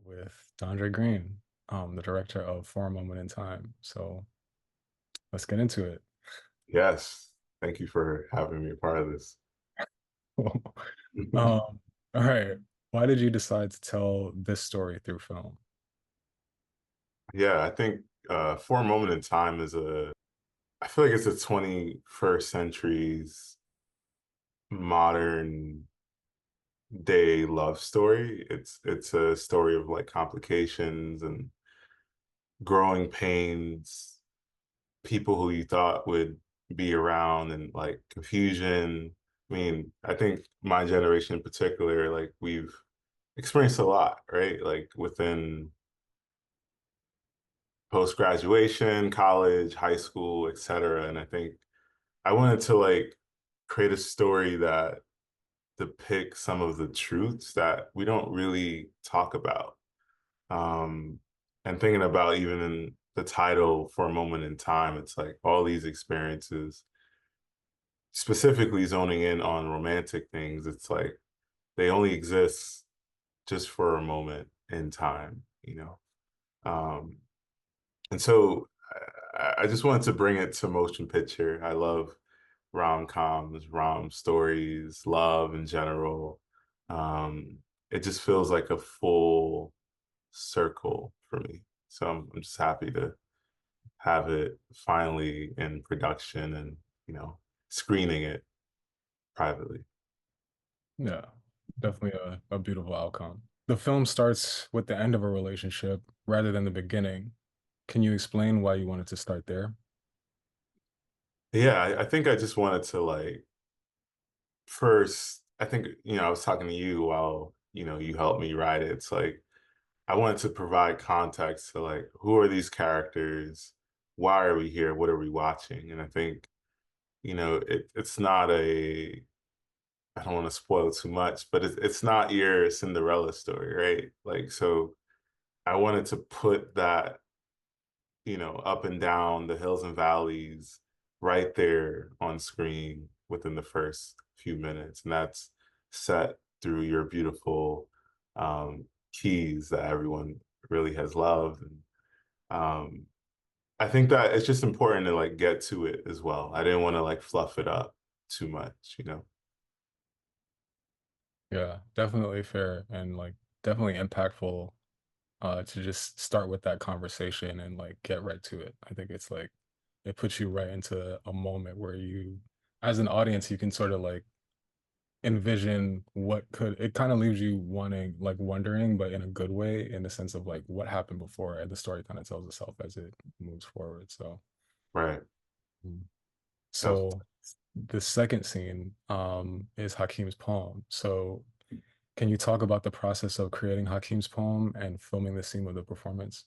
with Dondre Green, the director of For a Moment in Time. So let's get into it. Yes. Thank you for having me a part of this. All right. Why did you decide to tell this story through film? Yeah, I think For a Moment in Time I feel like it's a 21st century's modern day love story. It's a story of like complications and growing pains, people who you thought would be around and like confusion. I mean, I think my generation in particular, like we've experienced a lot, right? Like within post graduation, college, high school, etc. And I think I wanted to like create a story that depicts some of the truths that we don't really talk about. Um, and thinking about even in the title For a Moment in Time, it's like all these experiences, specifically zoning in on romantic things, it's like they only exist just for a moment in time. Um, And so I just wanted to bring it to motion picture. I love rom-coms, rom stories, love in general. It just feels like a full circle for me. So I'm just happy to have it finally in production and, you know, screening it privately. Yeah, definitely a beautiful outcome. The film starts with the end of a relationship rather than the beginning. Can you explain why you wanted to start there? Yeah, I think I just wanted to like first, I think, I was talking to you while, you helped me write it. It's like I wanted to provide context to like who are these characters? Why are we here? What are we watching? And I think, it's not a I don't want to spoil too much, but it's not your Cinderella story, right? Like so I wanted to put that, up and down the hills and valleys right there on screen within the first few minutes. And that's set through your beautiful keys that everyone really has loved. And um, I think that it's just important to like get to it as well. I didn't want to like fluff it up too much. Yeah, definitely fair and like definitely impactful to just start with that conversation and like get right to it. I think it's like it puts you right into a moment where you, as an audience, you can sort of like envision what could, it kind of leaves you wanting, like wondering, but in a good way, in the sense of like what happened before, and the story kind of tells itself as it moves forward. So, Right. Mm. That's so the second scene is Hakeem's poem. So, can you talk about the process of creating Hakeem's poem and filming the scene with the performance?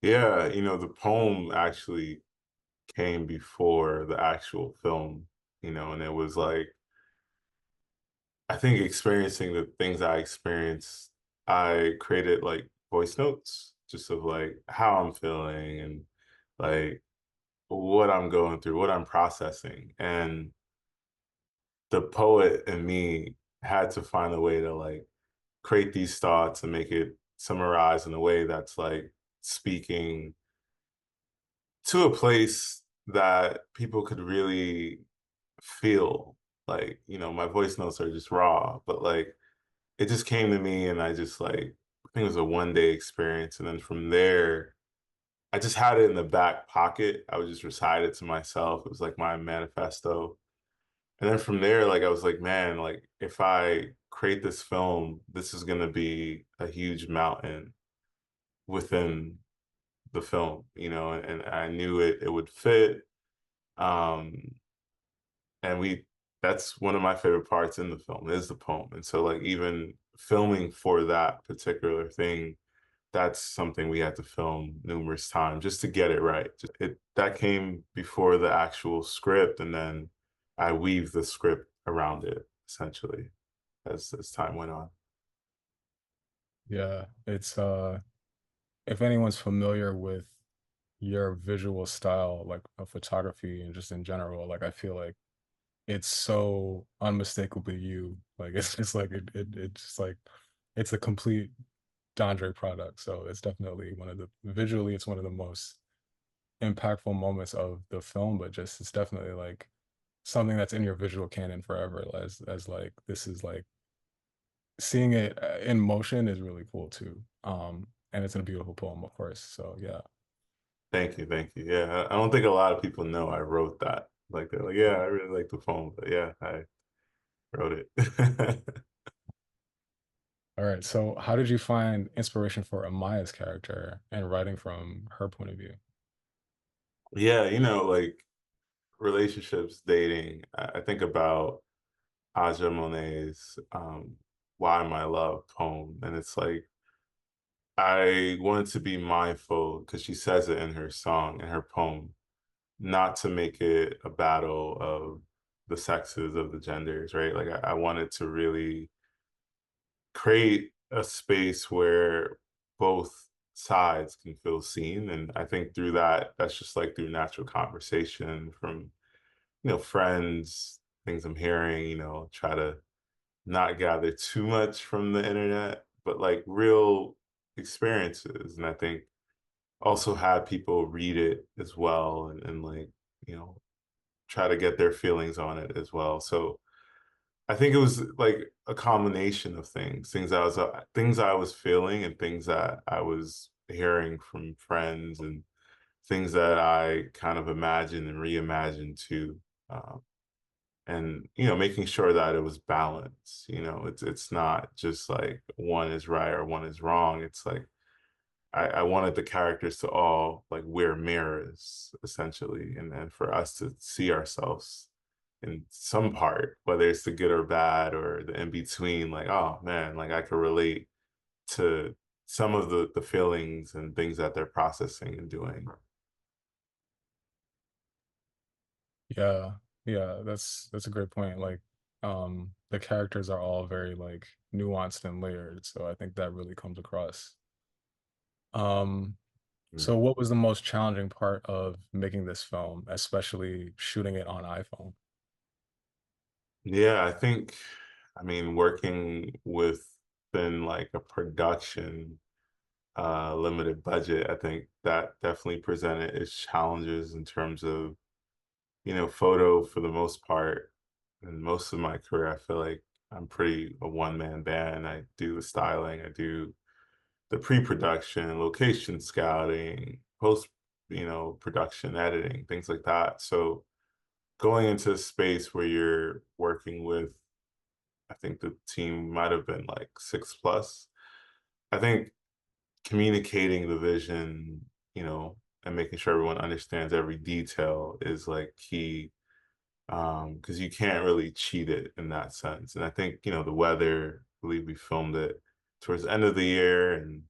yeah, the poem actually came before the actual film, and it was like I think experiencing the things I experienced, I created like voice notes just of like how I'm feeling and like what I'm going through, what I'm processing. And the poet in me had to find a way to like create these thoughts and make it summarize in a way that's like speaking to a place that people could really feel. Like, my voice notes are just raw, but like it just came to me and I just like I think it was a 1 day experience. And then from there, I just had it in the back pocket. I would just recite it to myself. It was like my manifesto. And then from there, like I was like, man, like if I create this film, this is gonna be a huge mountain within the film, and I knew it would fit. Um, and we that's one of my favorite parts in the film is the poem. And so like even filming for that particular thing, that's something we had to film numerous times just to get it right. It that came before the actual script, and then I weave the script around it essentially as time went on. Yeah, it's if anyone's familiar with your visual style, like of photography and just in general, like I feel like it's so unmistakably you. Like it's just like it's just like it's a complete Dondre product. So it's definitely one of the visually, it's one of the most impactful moments of the film, but just it's definitely like something that's in your visual canon forever. As like this is like seeing it in motion is really cool too. And it's a beautiful poem, of course. So yeah. Thank you, thank you. Yeah, I don't think a lot of people know I wrote that. Like they're like, yeah, I really like the poem, but yeah, I wrote it. All right. So how did you find inspiration for Amaya's character and writing from her point of view? Yeah, like relationships, dating. I think about Aja Monet's "Why My Love" poem, and it's like I wanted to be mindful because she says it in her song, in her poem, not to make it a battle of the sexes of the genders, right? Like I wanted to really create a space where both sides can feel seen. And I think through that, that's just like through natural conversation from, friends, things I'm hearing, try to not gather too much from the internet, but like real experiences. And I think also have people read it as well and like, you know, try to get their feelings on it as well. So I think it was like a combination of things I was feeling and things that I was hearing from friends and things that I kind of imagined and reimagined too. Um, and making sure that it was balanced. It's not just like one is right or one is wrong. It's like I wanted the characters to all like wear mirrors essentially, and then for us to see ourselves in some part, whether it's the good or bad or the in between. Like, oh man, like I could relate to some of the feelings and things that they're processing and doing. Yeah. Yeah, that's a great point. Like the characters are all very like nuanced and layered. So I think that really comes across. Um Mm. so what was the most challenging part of making this film, especially shooting it on iPhone? Yeah, I mean, working within like a production limited budget, I think that definitely presented its challenges in terms of, photo for the most part. And most of my career, I feel like I'm pretty a one-man band. I do the styling, I do the pre-production, location scouting, post, production editing, things like that. So going into a space where you're working with, I think the team might have been like 6 plus. I think communicating the vision, and making sure everyone understands every detail is like key. Because you can't really cheat it in that sense. And I think, the weather, I believe we filmed it towards the end of the year, and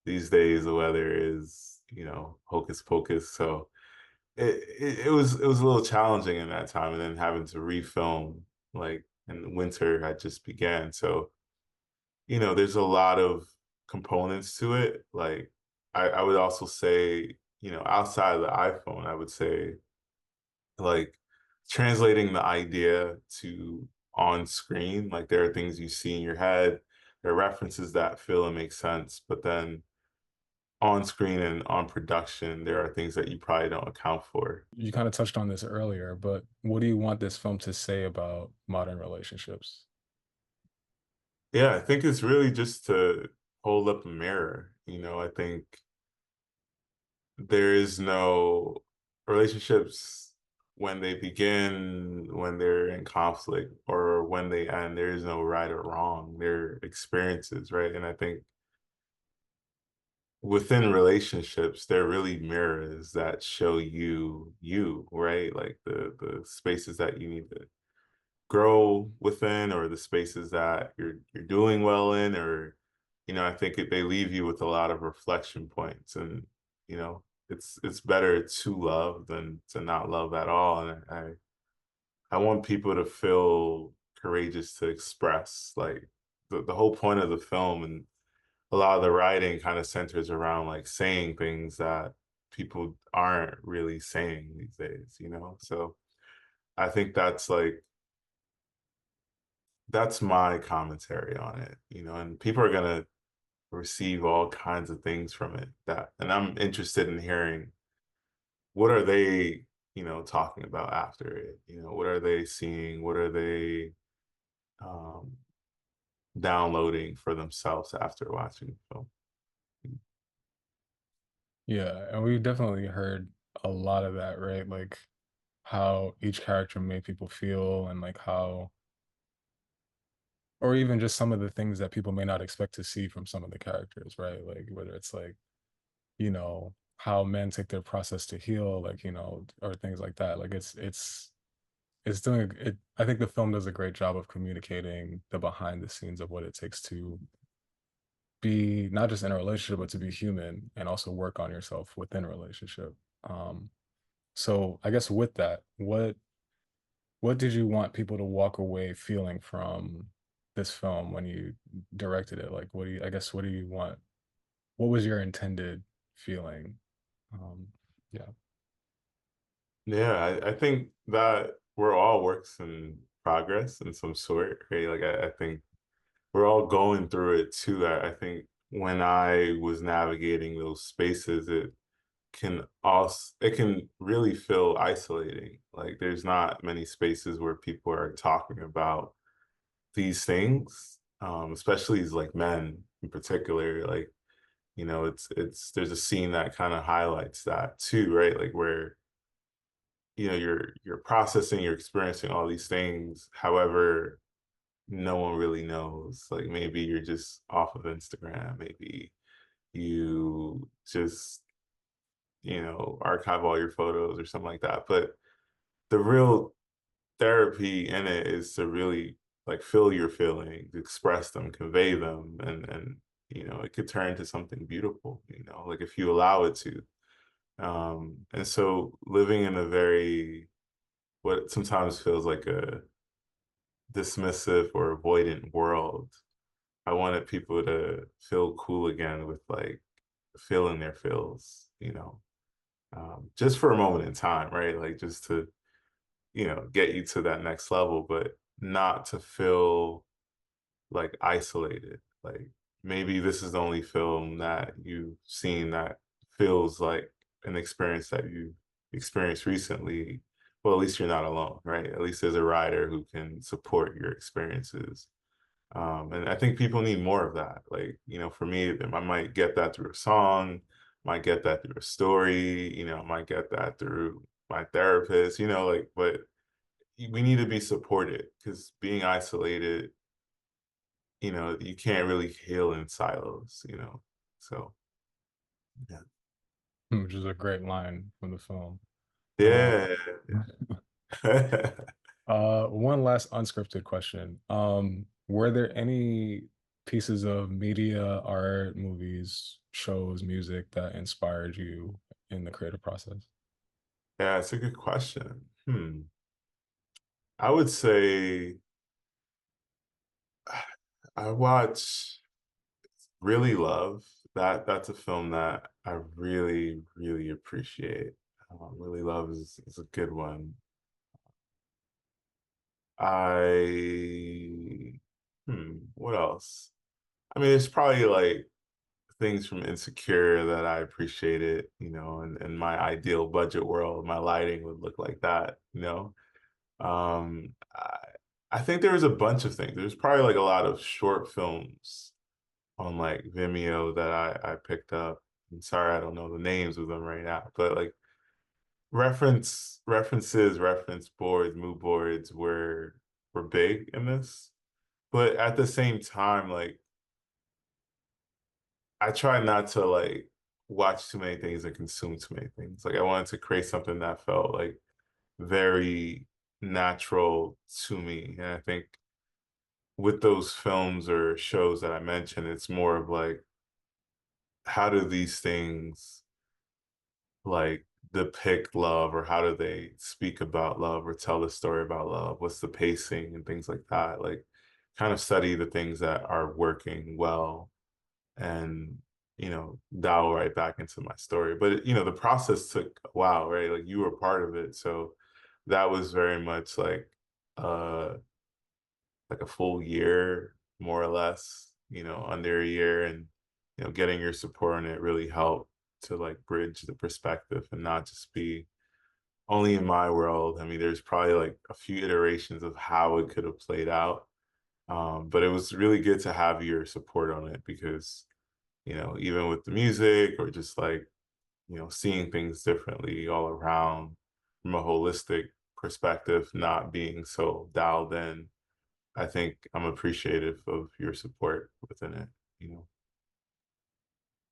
these days the weather is, hocus pocus. So it was a little challenging in that time, and then having to refilm like in the winter had just began. So there's a lot of components to it. Like I would also say, outside of the iPhone, I would say like translating the idea to on screen. Like there are things you see in your head, there are references that feel and make sense, but then on screen and on production, there are things that you probably don't account for. You kind of touched on this earlier, but what do you want this film to say about modern relationships? Yeah, I think it's really just to hold up a mirror. I think there is no relationships when they begin, when they're in conflict, or when they end, there is no right or wrong. They're experiences, right? And I think within relationships, they're really mirrors that show you, right? Like the spaces that you need to grow within or the spaces that you're doing well in or I think they leave you with a lot of reflection points and it's better to love than to not love at all and I want people to feel courageous to express like the whole point of the film and a lot of the writing kind of centers around like saying things that people aren't really saying these days, so I think that's my commentary on it, and people are gonna receive all kinds of things from it. That, and I'm interested in hearing what are they, talking about after it. What are they seeing? What are they um, downloading for themselves after watching the film? Yeah, and we definitely heard a lot of that, right? Like how each character made people feel and like how or even just some of the things that people may not expect to see from some of the characters, right? Like whether it's like, how men take their process to heal, like, or things like that. Like it's doing it. I think the film does a great job of communicating the behind the scenes of what it takes to be not just in a relationship, but to be human and also work on yourself within a relationship. Um, so I guess with that, what did you want people to walk away feeling from this film when you directed it? Like, what do you want? What was your intended feeling? Um, yeah. Yeah, I think that we're all works in progress in some sort, right? Like I think we're all going through it too. I think when I was navigating those spaces, it can really feel isolating. Like there's not many spaces where people are talking about these things, especially as like men in particular. Like, it's there's a scene that kind of highlights that too, right? Like where you're processing, you're experiencing all these things. However, no one really knows. Like maybe you're just off of Instagram. Maybe you just, archive all your photos or something like that. But the real therapy in it is to really like feel your feelings, express them, convey them, and it could turn into something beautiful, like if you allow it to. And so living in a very what sometimes feels like a dismissive or avoidant world, I wanted people to feel cool again with like feeling their feels, just for a moment in time, right? Like just to, get you to that next level, but not to feel like isolated. Like maybe this is the only film that you've seen that feels like an experience that you experienced recently. Well, at least you're not alone, right? At least there's a writer who can support your experiences. And I think people need more of that. Like, for me, I might get that through a song, might get that through a story, might get that through my therapist, like, but we need to be supported because being isolated, you can't really heal in silos, So, yeah. Which is a great line from the film. Uh, Yeah. Yeah. one last unscripted question. Were there any pieces of media, art, movies, shows, music that inspired you in the creative process? Yeah, it's a good question. I would say I watch Really Love. That's a film that I really, really appreciate. Really Love is a good one. I what else? I mean, it's probably like things from Insecure that I appreciated, and my ideal budget world, my lighting would look like that, I think there was a bunch of things. There's probably like a lot of short films on like Vimeo that I picked up. I'm sorry, I don't know the names of them right now, but like reference boards, mood boards were big in this. But at the same time, like I try not to like watch too many things and consume too many things. Like I wanted to create something that felt like very natural to me. And I think with those films or shows that I mentioned, it's more of like, how do these things like depict love, or how do they speak about love or tell a story about love? What's the pacing and things like that? Like kind of study the things that are working well and dial right back into my story. But the process took a while, right? Like you were part of it, so that was very much uh like a full year, more or less, under a year. And getting your support on it really helped to like bridge the perspective and not just be only in my world. I mean, there's probably like a few iterations of how it could have played out. But it was really good to have your support on it because, even with the music or just like, seeing things differently all around from a holistic perspective, not being so dialed in, I think I'm appreciative of your support within it, you know.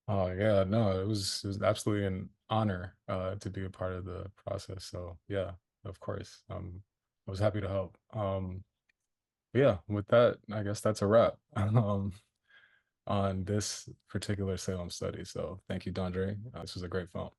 Oh yeah, no, it was absolutely an honor to be a part of the process. So yeah, of course. I was happy to help. Yeah, with that, I guess that's a wrap on this particular Salem study. So thank you, Dondre. This was a great film.